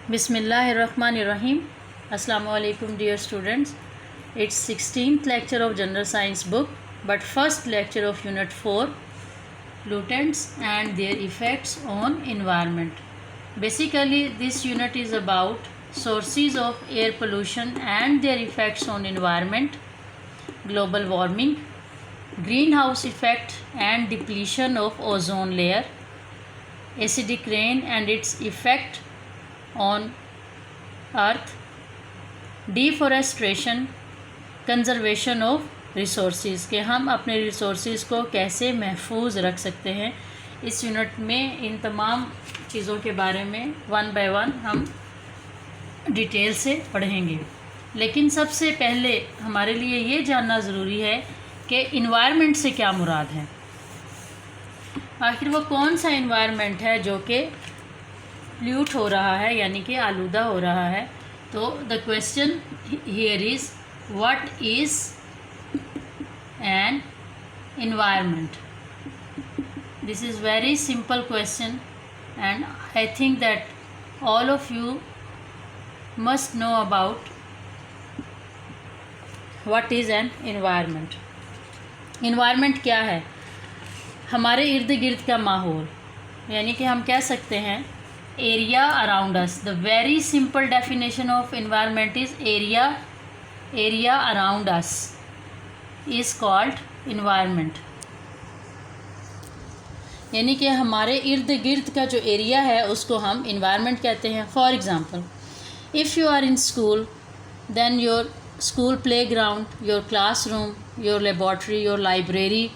Bismillahirrahmanirrahim. Assalamu alaikum dear students. It's 16th lecture of General Science book, but first lecture of Unit 4, pollutants and their effects on environment. Basically this unit is about sources of air pollution and their effects on environment, global warming, greenhouse effect and depletion of ozone layer, acidic rain and its effect on earth, deforestation, conservation of resources के हम अपने resources को कैसे महफूज रख सकते हैं। इस यूनिट में इन तमाम चीज़ों के बारे में वन बाय वन हम डिटेल से पढ़ेंगे, लेकिन सबसे पहले हमारे लिए ये जानना ज़रूरी है कि इन्वायरमेंट से क्या मुराद है। आखिर वो कौन सा इन्वायरमेंट है जो कि पोल्यूट हो रहा है, यानी कि आलूदा हो रहा है। तो the question here is what is an environment? This is very simple question and I think that all of you must know about what is an environment. Environment क्या है? हमारे इर्द गिर्द का माहौल, यानी कि हम कह सकते हैं area around us. The very simple definition of environment is area around us is called environment. यानी कि हमारे इर्द गिर्द का जो एरिया है उसको हम environment कहते हैं. For example, if you are in school, then your school playground, your classroom, your laboratory, your library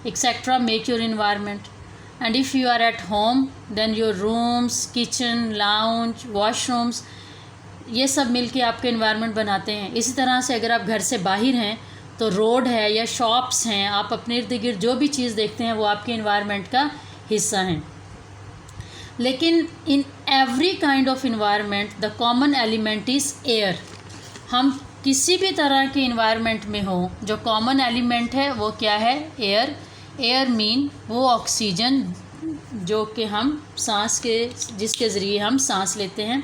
etcetera make your environment. And if you are at home, then your rooms, kitchen, lounge, washrooms, ये सब मिलके आपके environment बनाते हैं. इसी तरह से अगर आप घर से बाहर हैं तो रोड है या शॉप्स हैं, आप अपने इर्द गिर्द जो भी चीज़ देखते हैं वो आपके environment का हिस्सा हैं. लेकिन इन every kind of environment the common element is air. हम किसी भी तरह के environment में हो, जो कॉमन एलिमेंट है वो क्या है? एयर. एयर मीन वो ऑक्सीजन जो कि हम सांस के जिसके ज़रिए हम सांस लेते हैं.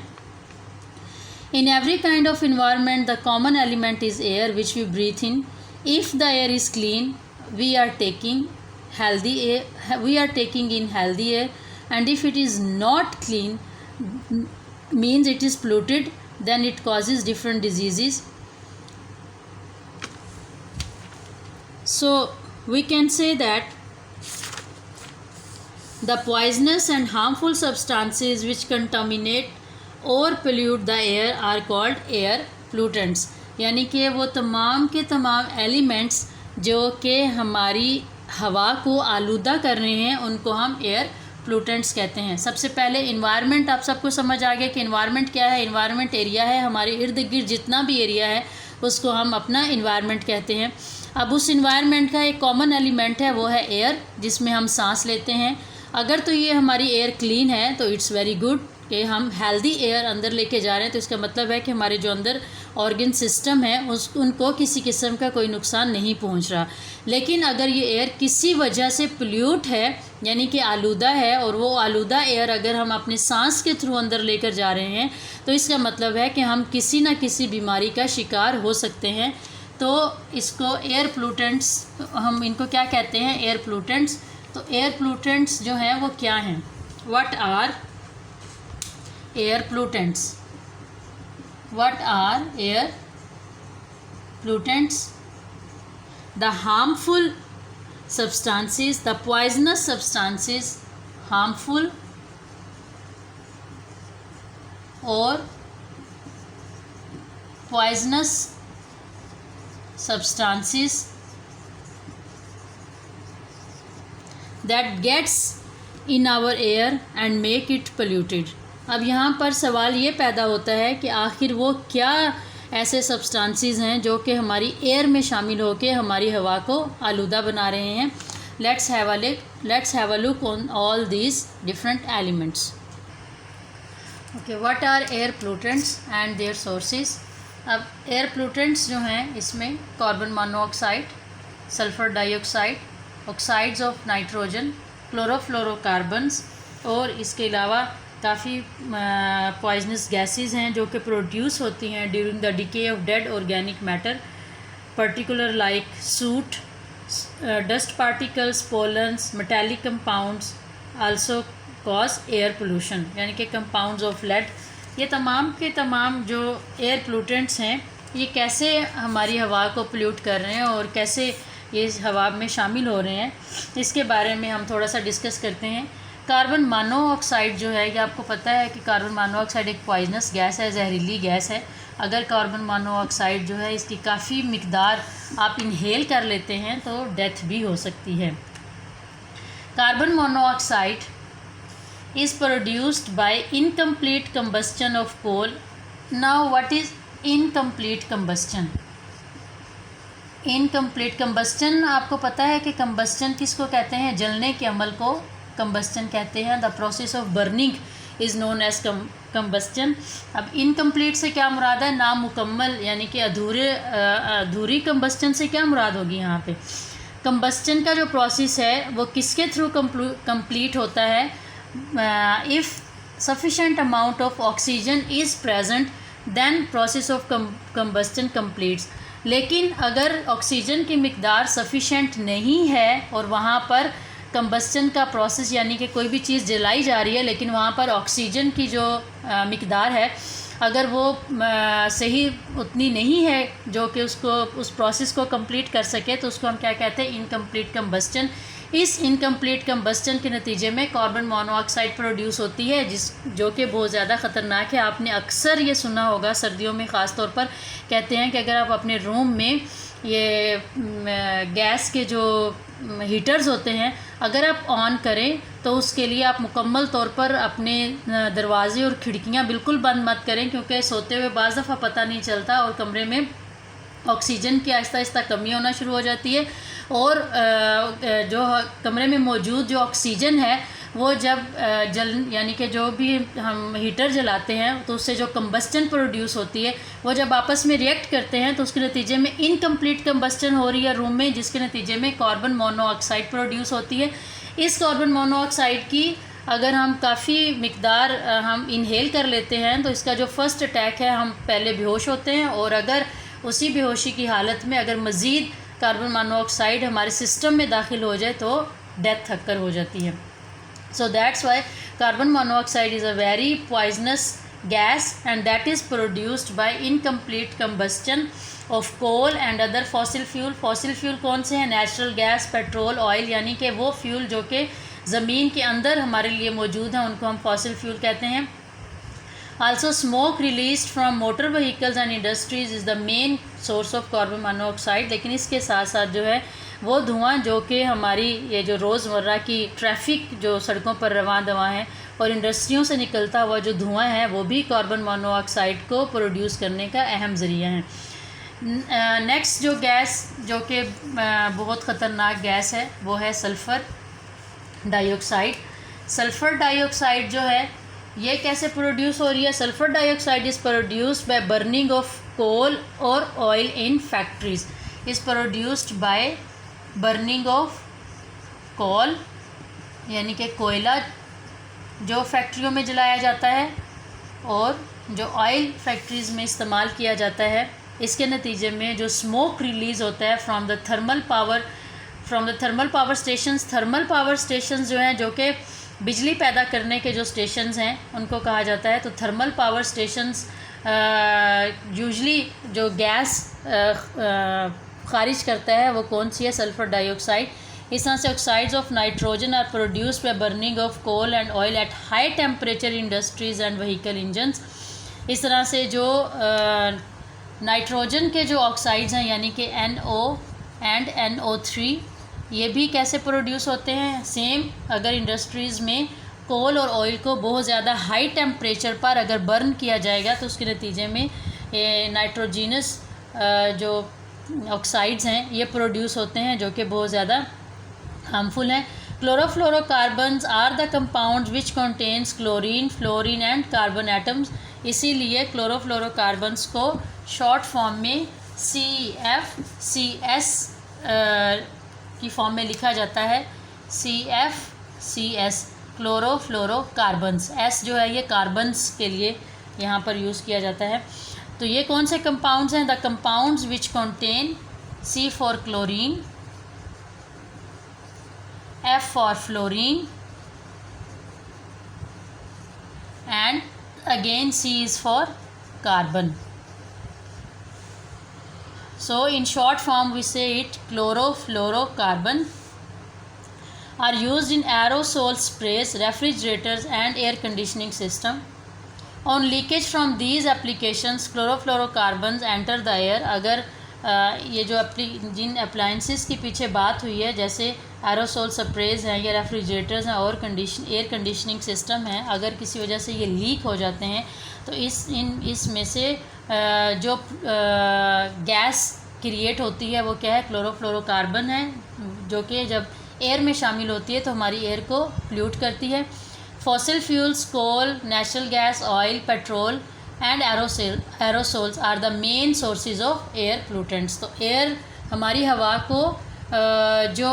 In every kind of environment the common element is air which we breathe in. If the air is clean we are taking in healthy air, and if it is not clean means it is polluted, then it causes different diseases. So we can say that the poisonous and harmful substances which contaminate or pollute the air are called air pollutants. यानी कि वो तमाम के तमाम elements जो कि हमारी हवा को आलूदा कर रहे हैं उनको हम एयर पोल्यूटेंट्स कहते हैं. सबसे पहले इन्वायरमेंट आप सबको समझ आ गया कि इन्वायरमेंट क्या है. इन्वायरमेंट एरिया है, हमारे इर्द गिर्द जितना भी एरिया है उसको हम अपना इन्वायरमेंट कहते हैं. अब उस इन्वायरमेंट का एक कॉमन एलिमेंट है, वो है एयर, जिसमें हम सांस लेते हैं. अगर तो ये हमारी एयर क्लीन है तो इट्स वेरी गुड कि हम हेल्दी एयर अंदर लेके जा रहे हैं, तो इसका मतलब है कि हमारे जो अंदर ऑर्गन सिस्टम है उनको किसी किस्म का कोई नुकसान नहीं पहुंच रहा. लेकिन अगर ये एयर किसी वजह से पोल्यूट है, यानी कि आलूदा है, और वो आलूदा एयर अगर हम अपने सांस के थ्रू अंदर लेकर जा रहे हैं तो इसका मतलब है कि हम किसी न किसी बीमारी का शिकार हो सकते हैं. तो इसको एयर पोल्यूटेंट्स, हम इनको क्या कहते हैं? Air pollutants. तो एयर पोल्यूटेंट्स जो हैं वो क्या हैं? What are air pollutants? What are air pollutants? The harmful substances, the poisonous substances, harmful or poisonous substances that gets in our air and make it polluted. अब यहाँ पर सवाल ये पैदा होता है कि आखिर वो क्या ऐसे सब्सटेंसेस हैं जो कि हमारी एयर में शामिल होकर हमारी हवा को आलूदा बना रहे हैं. Let's have a look on all these different elements. Okay, what are air pollutants and their sources. अब एयर पोल्यूटेंट्स जो हैं इसमें carbon monoxide, sulphur dioxide, oxides of nitrogen, chlorofluorocarbons और इसके अलावा काफ़ी पॉइजनस गैसेस हैं जो कि प्रोड्यूस होती हैं during the decay of dead organic matter, particular like suit, dust particles, pollens, metallic compounds also cause air pollution, यानी कि कंपाउंड्स ऑफ लेड। ये तमाम के तमाम जो एयर पोल्यूटेंट्स हैं ये कैसे हमारी हवा को पोल्यूट कर रहे हैं और कैसे ये हवा में शामिल हो रहे हैं, इसके बारे में हम थोड़ा सा डिस्कस करते हैं। कार्बन मोनोऑक्साइड जो है, ये आपको पता है कि कार्बन मोनोऑक्साइड एक पॉइजनस गैस है, जहरीली गैस है। अगर कार्बन मोनोऑक्साइड जो है इसकी काफ़ी मिकदार आप इनहेल कर लेते हैं तो डेथ भी हो सकती है। Carbon monoxide is produced by incomplete combustion of coal. Now what is incomplete combustion? Incomplete combustion आपको पता है कि combustion किसको कहते हैं? जलने के अमल को combustion कहते हैं। The process of burning is known as combustion। अब incomplete से क्या मुराद है? नामुकम्मल, यानी कि अधूरी combustion से क्या मुराद होगी यहाँ पे? combustion का जो process है वो किसके थ्रू complete होता है? If sufficient amount of oxygen is present then process of combustion completes। लेकिन अगर ऑक्सीजन की मिकदार सफिशेंट नहीं है और वहाँ पर कंबस्टन का प्रोसेस, यानी कि कोई भी चीज़ जलाई जा रही है लेकिन वहाँ पर ऑक्सीजन की जो मिकदार है अगर वो सही उतनी नहीं है जो कि उसको उस प्रोसेस को कंप्लीट कर सके तो उसको हम क्या कहते हैं? Incomplete combustion. इस इनकम्प्लीट कंबस्टन के नतीजे में कार्बन मोनोऑक्साइड प्रोड्यूस होती है जो कि बहुत ज़्यादा ख़तरनाक है। आपने अक्सर ये सुना होगा, सर्दियों में ख़ास तौर पर कहते हैं कि अगर आप अपने रूम में ये गैस के जो हीटर्स होते हैं अगर आप ऑन करें तो उसके लिए आप मुकम्मल तौर पर अपने दरवाजे और खिड़कियां बिल्कुल बंद मत करें, क्योंकि सोते हुए बाज़ दफ़ा पता नहीं चलता और कमरे में ऑक्सीजन की आहिस्ता आहिस्ता कमी होना शुरू हो जाती है और जो कमरे में मौजूद जो ऑक्सीजन है वो जब यानी कि जो भी हम हीटर जलाते हैं तो उससे जो कंबस्टन प्रोड्यूस होती है वो जब आपस में रिएक्ट करते हैं तो उसके नतीजे में इनकम्प्लीट कंबस्टन हो रही है रूम में, जिसके नतीजे में कार्बन मोनोऑक्साइड प्रोड्यूस होती है। इस कार्बन मोनोऑक्साइड की अगर हम काफ़ी मिकदार हम इनहेल कर लेते हैं तो इसका जो फर्स्ट अटैक है हम पहले बेहोश होते हैं और अगर उसी बेहोशी की हालत में अगर मज़ीद कार्बन मोनोऑक्साइड हमारे सिस्टम में दाखिल हो जाए तो डेथ हक्कर हो जाती है। So that's why carbon monoxide is a very poisonous gas and that is produced by incomplete combustion of coal and other fossil fuel। fossil fuel कौन से हैं? नेचुरल गैस, पेट्रोल, ऑयल, यानी कि वो फ्यूल जो कि ज़मीन के अंदर हमारे लिए मौजूद हैं उनको हम फॉसिल फ्यूल कहते हैं। Also smoke released from motor vehicles and industries is the main source of carbon monoxide। लेकिन इसके साथ साथ जो है वो धुआं जो कि हमारी ये जो रोज़मर्रा की ट्रैफिक जो सड़कों पर रवां दवा है और इंडस्ट्रियों से निकलता हुआ जो धुआं है वो भी कार्बन मोनोऑक्साइड को प्रोड्यूस करने का अहम ज़रिया है। नेक्स्ट जो गैस जो कि बहुत ख़तरनाक गैस है वो है सल्फ़र डाइऑक्साइड। सल्फ़र डाइऑक्साइड जो है ये कैसे प्रोड्यूस हो रही है? Sulphur dioxide is produced by burning of coal और oil in factories. Is produced by burning of coal, यानी कि कोयला जो फैक्ट्रियों में जलाया जाता है और जो ऑयल फैक्ट्रीज़ में इस्तेमाल किया जाता है, इसके नतीजे में जो स्मोक रिलीज़ होता है from the thermal power stations. Thermal power stations जो हैं जो कि बिजली पैदा करने के जो स्टेशंस हैं उनको कहा जाता है। तो थर्मल पावर स्टेशंस यूजली जो गैस खारिज करता है वो कौन सी है? Sulphur dioxide. इस तरह से oxides of nitrogen are produced by burning of coal and oil at high temperature industries and vehicle engines. इस तरह से जो नाइट्रोजन के जो ऑक्साइड्स हैं यानी कि NO एंड NO3 ये भी कैसे प्रोड्यूस होते हैं? सेम, अगर इंडस्ट्रीज़ में कोल और ऑयल को बहुत ज़्यादा हाई टेम्परेचर पर अगर बर्न किया जाएगा तो उसके नतीजे में नाइट्रोजीनस जो ऑक्साइड्स हैं ये प्रोड्यूस होते हैं जो कि बहुत ज़्यादा हार्मफुल हैं। Chlorofluorocarbons are the compounds which contains chlorine, fluorine and carbon atoms. इसीलिए क्लोरोफ्लोरोकार्बन्स को शॉर्ट फॉर्म में CFCS की फॉर्म में लिखा जाता है, CFCS। क्लोरोफ्लोरोकार्बन्स। एस जो है ये कार्बन्स के लिए यहाँ पर यूज़ किया जाता है। तो ये कौन से कंपाउंड्स हैं? The compounds which contain C for chlorine, F for fluorine and again C is for carbon. So in short form we say it chlorofluorocarbon are used in aerosol sprays, refrigerators and air conditioning system. On leakage from these applications chlorofluorocarbons enter the air. अगर ये जो जिन appliances के पीछे बात हुई है, जैसे aerosol sprays हैं या रेफ्रिजरेटर्स हैं और एयर कंडीशनिंग सिस्टम हैं, अगर किसी वजह से ये लीक हो जाते हैं तो इसमें से जो गैस क्रिएट होती है वो क्या है? क्लोरोफ्लोरोकार्बन है, जो कि जब एयर में शामिल होती है तो हमारी एयर को पोल्यूट करती है। Fossil fuels, coal, natural gas, oil, petrol and aerosols are the main sources of air pollutants. तो एयर हमारी हवा को जो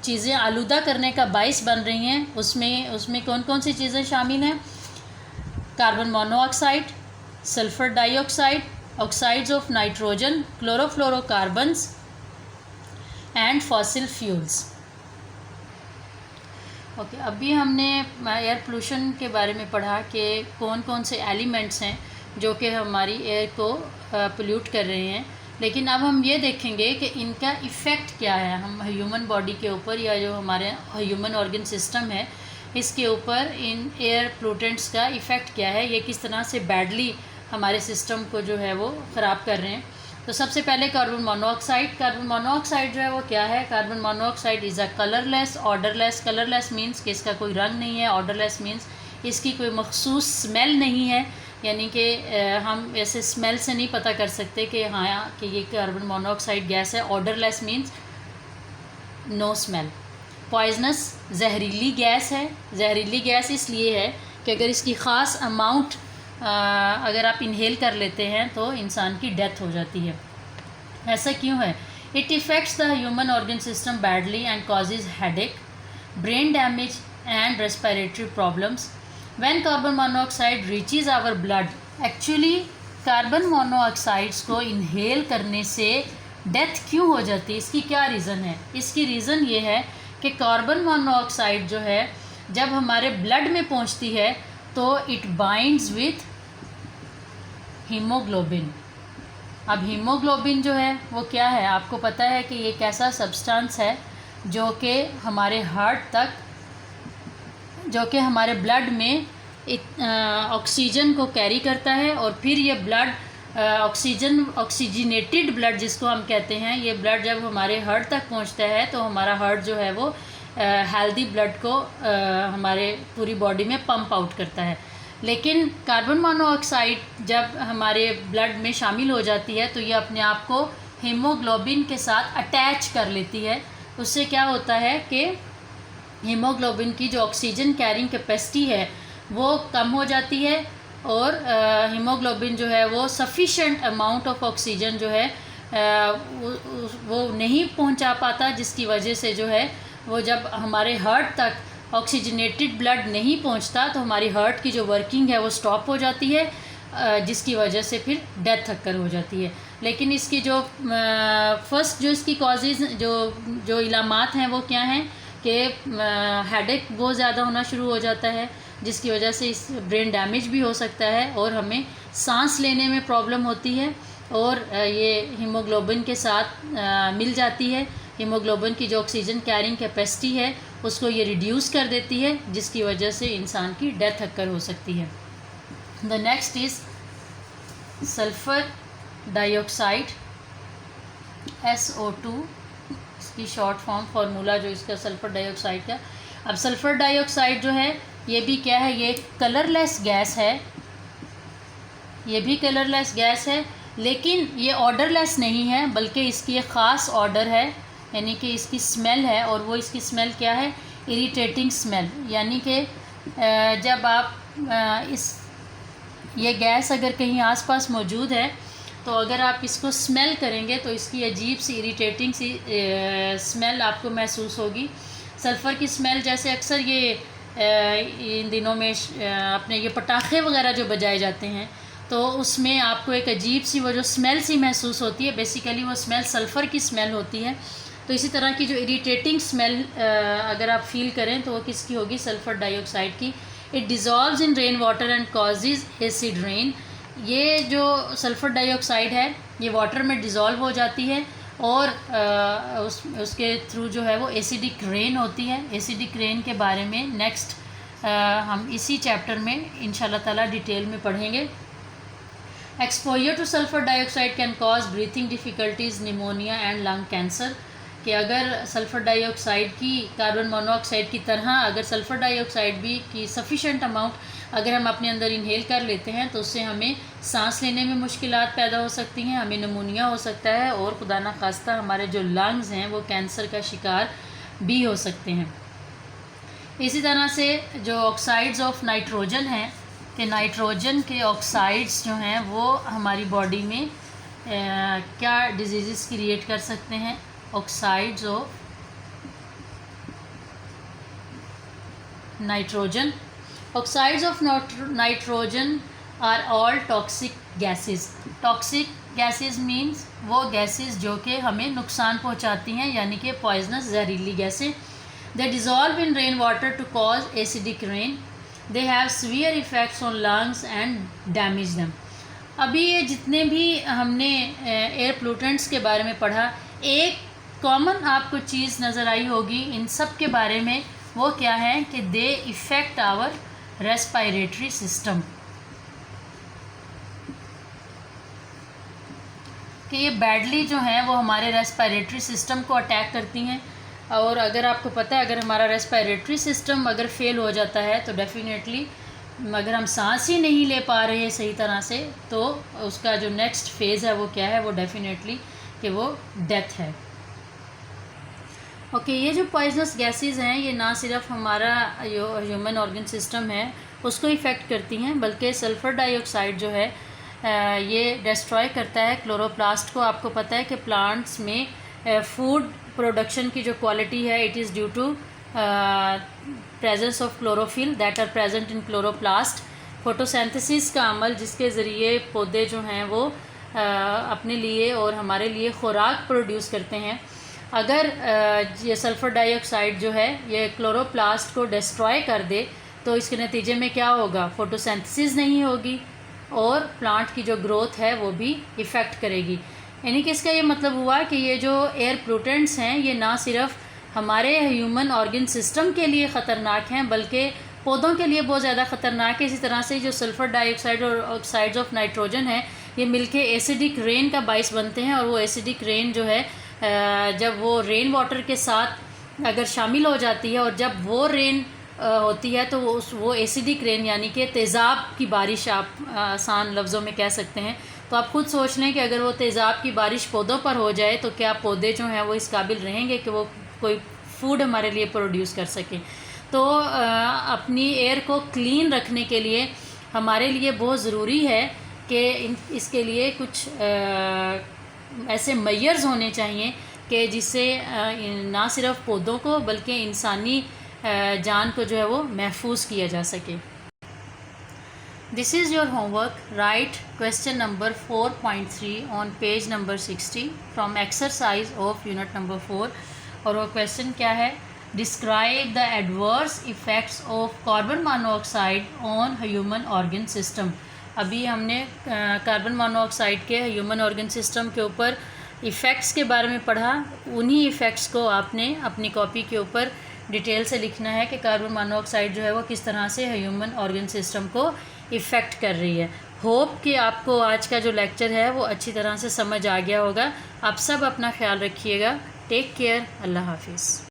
चीज़ें आलूदा करने का बाइस बन रही हैं उसमें कौन कौन सी चीज़ें शामिल हैं? Carbon monoxide, sulphur dioxide, oxides of nitrogen, chlorofluorocarbons and fossil fuels. Okay, अभी हमने एयर पोल्यूशन के बारे में पढ़ा कि कौन कौन से एलिमेंट्स हैं जो कि हमारी एयर को पोल्यूट कर रहे हैं। लेकिन अब हम ये देखेंगे कि इनका इफ़ेक्ट क्या है हम ह्यूमन बॉडी के ऊपर, या जो हमारे ह्यूमन ऑर्गन सिस्टम है इसके ऊपर इन एयर पोल्यूटेंट्स का इफ़ेक्ट क्या है, ये किस तरह से बैडली हमारे सिस्टम को जो है वो ख़राब कर रहे हैं। तो सबसे पहले कार्बन मोनोऑक्साइड। कार्बन मोनोऑक्साइड जो है वो क्या है? Carbon monoxide is a colourless, odourless. Colourless means कि इसका कोई रंग नहीं है, ऑर्डरलेस मीन्स इसकी कोई मखसूस स्मेल नहीं है, यानी कि हम ऐसे स्मेल से नहीं पता कर सकते कि हाँ कि ये कार्बन मोनोऑक्साइड गैस है। Odourless means no smell. Poisonous, जहरीली गैस है। जहरीली गैस इसलिए है कि अगर इसकी ख़ास अमाउंट अगर आप इनहेल कर लेते हैं तो इंसान की डेथ हो जाती है। ऐसा क्यों है? It affects the human organ system badly and causes headache, brain damage and respiratory problems. When carbon monoxide reaches our blood, actually carbon monoxides को इनहेल करने से डेथ क्यों हो जाती है? इसकी क्या रीज़न है? इसकी रीज़न ये है कि कार्बन मोनोऑक्साइड जो है जब हमारे ब्लड में पहुंचती है तो इट बाइंड्स विथ हीमोग्लोबिन। अब हीमोग्लोबिन जो है वो क्या है? आपको पता है कि ये एक ऐसा सब्सटेंस है जो कि हमारे हार्ट तक, जो कि हमारे ब्लड में ऑक्सीजन को कैरी करता है और फिर ये ब्लड ऑक्सीजनेटेड ब्लड जिसको हम कहते हैं, ये ब्लड जब हमारे हार्ट तक पहुंचता है तो हमारा हार्ट जो है वो हेल्दी ब्लड को हमारे पूरी बॉडी में पंप आउट करता है। लेकिन कार्बन मोनोऑक्साइड जब हमारे ब्लड में शामिल हो जाती है तो ये अपने आप को हीमोग्लोबिन के साथ अटैच कर लेती है। उससे क्या होता है कि हीमोग्लोबिन की जो ऑक्सीजन कैरिंग कैपेसिटी है वो कम हो जाती है और हीमोग्लोबिन जो है वो सफिशेंट अमाउंट ऑफ ऑक्सीजन जो है वो नहीं पहुंचा पाता, जिसकी वजह से जो है वो जब हमारे हार्ट तक ऑक्सीजनेटेड ब्लड नहीं पहुंचता तो हमारी हार्ट की जो वर्किंग है वो स्टॉप हो जाती है, जिसकी वजह से फिर डेथ अक्कर हो जाती है। लेकिन इसकी जो फर्स्ट जो इसकी कॉजेज़ जो इलामात हैं वो क्या हैं कि हेडेक बहुत ज़्यादा होना शुरू हो जाता है, जिसकी वजह से इस ब्रेन डैमेज भी हो सकता है और हमें सांस लेने में प्रॉब्लम होती है और ये हीमोग्लोबिन के साथ मिल जाती है। हीमोग्लोबिन की जो ऑक्सीजन कैरिंग कैपेसिटी है उसको ये रिड्यूस कर देती है, जिसकी वजह से इंसान की डेथ अक्कर हो सकती है। The next is sulphur dioxide, SO2 इसकी शॉर्ट फॉर्म फार्मूला जो इसका सल्फ़र डाइऑक्साइड का। अब सल्फ़र डाइऑक्साइड जो है ये भी क्या है? ये कलरलेस गैस है, ये भी कलरलेस गैस है, लेकिन ये ऑर्डरलेस नहीं है बल्कि इसकी एक ख़ास ऑर्डर है, यानी कि इसकी स्मेल है। और वो इसकी स्मेल क्या है? Irritating smell. यानी कि जब आप ये गैस अगर कहीं आसपास मौजूद है तो अगर आप इसको स्मेल करेंगे तो इसकी अजीब सी इरिटेटिंग सी स्मेल आपको महसूस होगी। सल्फ़र की स्मेल जैसे अक्सर ये इन दिनों में अपने ये पटाखे वगैरह जो बजाए जाते हैं तो उसमें आपको एक अजीब सी वो जो स्मेल सी महसूस होती है, बेसिकली वो स्मेल सल्फ़र की स्मेल होती है। तो इसी तरह की जो इरिटेटिंग स्मेल अगर आप फील करें तो वो किसकी होगी, सल्फ़र डाइऑक्साइड की। It dissolves in rain water and causes acid rain. ये जो सल्फ़र डाइऑक्साइड है ये वाटर में डिज़ोल्व हो जाती है और उसके थ्रू जो है वो एसिडिक रेन होती है। एसिडिक रेन के बारे में नेक्स्ट हम इसी चैप्टर में इंशाल्लाह ताला डिटेल में पढ़ेंगे। Exposure to sulphur dioxide can cause breathing difficulties, pneumonia and lung cancer. कि अगर सल्फ़र डाइऑक्साइड की कार्बन मोनोऑक्साइड की तरह अगर सल्फ़र डाइऑक्साइड भी की सफ़िशेंट अमाउंट अगर हम अपने अंदर इनहेल कर लेते हैं तो उससे हमें सांस लेने में मुश्किलात पैदा हो सकती हैं, हमें निमोनिया हो सकता है और खुदा न खास्ता हमारे जो लंग्स हैं वो कैंसर का शिकार भी हो सकते हैं। इसी तरह से जो ऑक्साइड्स ऑफ नाइट्रोजन हैं कि नाइट्रोजन के ऑक्साइड्स जो हैं वो हमारी बॉडी में क्या डिजीज़ क्रिएट कर सकते हैं। Oxides of nitrogen, oxides of nitrogen are all toxic gases. Toxic gases means वो गैसेस जो कि हमें नुकसान पहुंचाती हैं, यानी कि पॉइजनस जहरीली गैसें। They dissolve in rain water to cause acidic rain. They have severe effects on lungs and damage them. अभी ये जितने भी हमने एयर पोल्यूटेंट्स के बारे में पढ़ा, एक कॉमन आपको चीज़ नज़र आई होगी इन सब के बारे में, वो क्या है कि दे इफ़ेक्ट आवर रेस्पिरेटरी सिस्टम। कि ये बैडली जो है वो हमारे रेस्पिरेटरी सिस्टम को अटैक करती हैं। और अगर आपको पता है अगर हमारा रेस्पिरेटरी सिस्टम अगर फेल हो जाता है तो डेफिनेटली अगर हम सांस ही नहीं ले पा रहे हैं सही तरह से तो उसका जो नेक्स्ट फेज़ है वो क्या है, वो डेफिनेटली कि वो डेथ है। ओके, ये जो पॉइजनस गैसेस हैं ये ना सिर्फ हमारा जो ह्यूमन ऑर्गन सिस्टम है उसको इफ़ेक्ट करती हैं, बल्कि सल्फ़र डाइऑक्साइड जो है ये डिस्ट्रॉय करता है क्लोरोप्लास्ट को। आपको पता है कि प्लांट्स में फूड प्रोडक्शन की जो क्वालिटी है it is due to presence of chlorophyll that are present in chloroplast. Photosynthesis का अमल जिसके ज़रिए पौधे जो हैं वो अपने लिए और हमारे लिए खुराक प्रोड्यूस करते हैं। अगर ये सल्फ़र डाइऑक्साइड जो है ये क्लोरोप्लास्ट को डिस्ट्रॉय कर दे तो इसके नतीजे में क्या होगा, फोटोसिंथेसिस नहीं होगी और प्लांट की जो ग्रोथ है वो भी इफ़ेक्ट करेगी। यानी कि इसका ये मतलब हुआ कि ये जो एयर पोल्यूटेंट्स हैं ये ना सिर्फ हमारे ह्यूमन ऑर्गन सिस्टम के लिए ख़तरनाक हैं बल्कि पौधों के लिए बहुत ज़्यादा ख़तरनाक है। इसी तरह से जो सल्फ़र डाइऑक्साइड और ऑक्साइड्स ऑफ नाइट्रोजन है ये मिलके एसिडिक रेन का बाइस बनते हैं और वो एसिडिक रेन जो है जब वो रेन वाटर के साथ अगर शामिल हो जाती है और जब वो रेन होती है तो वो एसिडिक रेन यानी कि तेज़ाब की बारिश आप आसान लफ्ज़ों में कह सकते हैं। तो आप खुद सोच लें कि अगर वो तेज़ाब की बारिश पौधों पर हो जाए तो क्या पौधे जो हैं वो इस काबिल रहेंगे कि वो कोई फूड हमारे लिए प्रोड्यूस कर सकें। तो अपनी एयर को क्लीन रखने के लिए हमारे लिए बहुत ज़रूरी है कि इसके लिए कुछ ऐसे मेजर्स होने चाहिए कि जिससे ना सिर्फ पौधों को बल्कि इंसानी जान को जो है वो महफूज किया जा सके। This is your homework, right question number 4.3 on page number 60 from exercise of unit number 4। और वो क्वेश्चन क्या है, describe the adverse effects of carbon monoxide on human organ system. अभी हमने कार्बन मोनोऑक्साइड के ह्यूमन ऑर्गन सिस्टम के ऊपर effects के बारे में पढ़ा। उन्हीं इफ़ेक्ट्स को आपने अपनी कॉपी के ऊपर डिटेल से लिखना है कि कार्बन मोनोऑक्साइड जो है वो किस तरह से ह्यूमन ऑर्गन सिस्टम को इफ़ेक्ट कर रही है। होप कि आपको आज का जो लेक्चर है वो अच्छी तरह से समझ आ गया होगा। आप सब अपना ख्याल रखिएगा। Take care. अल्लाह हाफिज़।